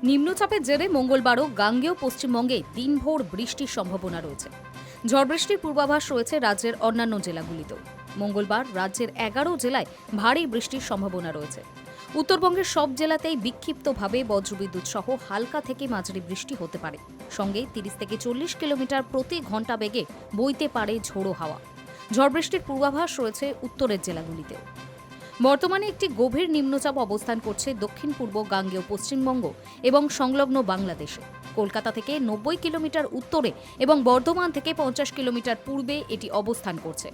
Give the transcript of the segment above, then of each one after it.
নিম্নচাপের জেরে মঙ্গলবারও গাঙ্গেয় পশ্চিমবঙ্গে দিনভর বৃষ্টির সম্ভাবনা রয়েছে। ঝড় বৃষ্টির পূর্বাভাস রয়েছে রাজ্যের অন্যান্য জেলাগুলিতেও। মঙ্গলবার রাজ্যের 11 জেলায় ভারী বৃষ্টির সম্ভাবনা রয়েছে। উত্তরবঙ্গের সব জেলাতেই বিক্ষিপ্তভাবে বজ্রবিদ্যুৎ সহ হালকা থেকে মাঝারি বৃষ্টি হতে পারে। সঙ্গে 30 থেকে 40 কিলোমিটার প্রতি ঘন্টা বেগে বইতে পারে ঝোড়ো হাওয়া। ঝড় বৃষ্টির পূর্বাভাস রয়েছে উত্তরের জেলাগুলিতেও। বর্তমানে একটি গভীর নিম্নচাপ অবস্থান করছে দক্ষিণ পূর্ব গাঙ্গেয় পশ্চিমবঙ্গ এবং সংলগ্ন বাংলাদেশে। কলকাতা থেকে 90 কিলোমিটার উত্তরে এবং বর্ধমান থেকে 50 কিলোমিটার পূর্বে এটি অবস্থান করছে।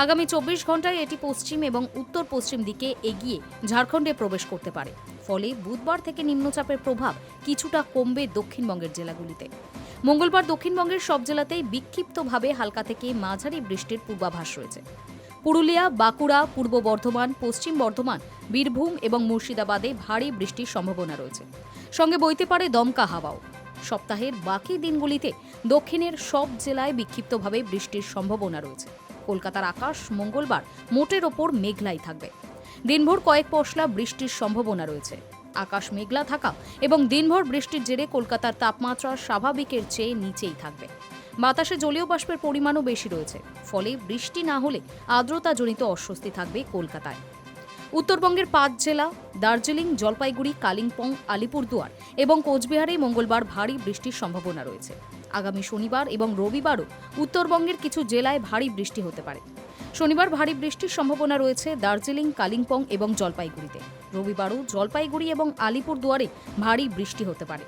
আগামী 24 ঘন্টায় এটি পশ্চিম এবং উত্তর পশ্চিম দিকে এগিয়ে ঝাড়খণ্ডে প্রবেশ করতে পারে। ফলে বুধবার থেকে নিম্নচাপের প্রভাব কিছুটা কমবে দক্ষিণবঙ্গের জেলাগুলিতে। মঙ্গলবার দক্ষিণবঙ্গের সব জেলাতেই বিক্ষিপ্তভাবে হালকা থেকে মাঝারি বৃষ্টির পূর্বাভাস রয়েছে। পুরুলিয়া, বাঁকুড়া, পূর্ব বর্ধমান, পশ্চিম বর্ধমান, বীরভূম এবং মুর্শিদাবাদে ভারী বৃষ্টির সম্ভাবনা রয়েছে। সঙ্গে বইতে পারে দমকা হাওয়াও। সপ্তাহের বাকি দিনগুলিতে দক্ষিণের সব জেলায় বিক্ষিপ্তভাবে বৃষ্টির সম্ভাবনা রয়েছে। কলকাতার আকাশ মঙ্গলবার মোটের ওপর মেঘলাই থাকবে। দিনভর কয়েক পশলা বৃষ্টির সম্ভাবনা রয়েছে। আকাশ মেঘলা থাকা এবং দিনভর বৃষ্টির জেরে কলকাতার তাপমাত্রা স্বাভাবিকের চেয়ে নিচেই থাকবে। বাতাসে জলীয় বাষ্পের পরিমাণও বেশি রয়েছে। ফলে বৃষ্টি না হলে আর্দ্রতাজনিত অস্বস্তি থাকবে কলকাতায়। উত্তরবঙ্গের 5 জেলা দার্জিলিং, জলপাইগুড়ি, কালিম্পং, আলিপুরদুয়ার এবং কোচবিহারে মঙ্গলবার ভারী বৃষ্টির সম্ভাবনা রয়েছে। আগামী শনিবার এবং রবিবারও উত্তরবঙ্গের কিছু জেলায় ভারী বৃষ্টি হতে পারে। শনিবার ভারী বৃষ্টির সম্ভাবনা রয়েছে দার্জিলিং, কালিম্পং এবং জলপাইগুড়িতে। রবিবারও জলপাইগুড়ি এবং আলিপুরদুয়ারে ভারী বৃষ্টি হতে পারে।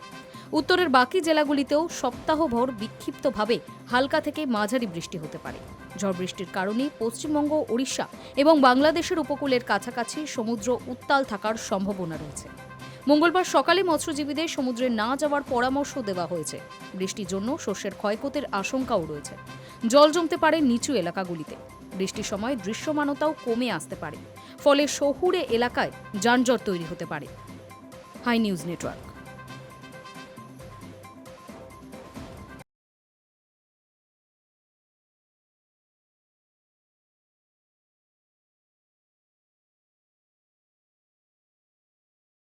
উত্তরের বাকি জেলাগুলিতেও সপ্তাহভর বিক্ষিপ্তভাবে হালকা থেকে মাঝারি বৃষ্টি হতে পারে। ঝড় বৃষ্টির কারণে পশ্চিমবঙ্গ, ওড়িশা এবং বাংলাদেশের উপকূলের কাছাকাছি সমুদ্র উত্তাল থাকার সম্ভাবনা রয়েছে। মঙ্গলবার সকালে মৎস্যজীবীদের সমুদ্রে না যাওয়ার পরামর্শ দেওয়া হয়েছে। বৃষ্টির জন্য শস্যের ক্ষয়ক্ষতির আশঙ্কাও রয়েছে। জল জমতে পারে নিচু এলাকাগুলিতে। বৃষ্টির সময় দৃশ্যমানতাও কমে আসতে পারে। ফলে শহুরে এলাকায় যানজট তৈরি হতে পারে। Hi news network.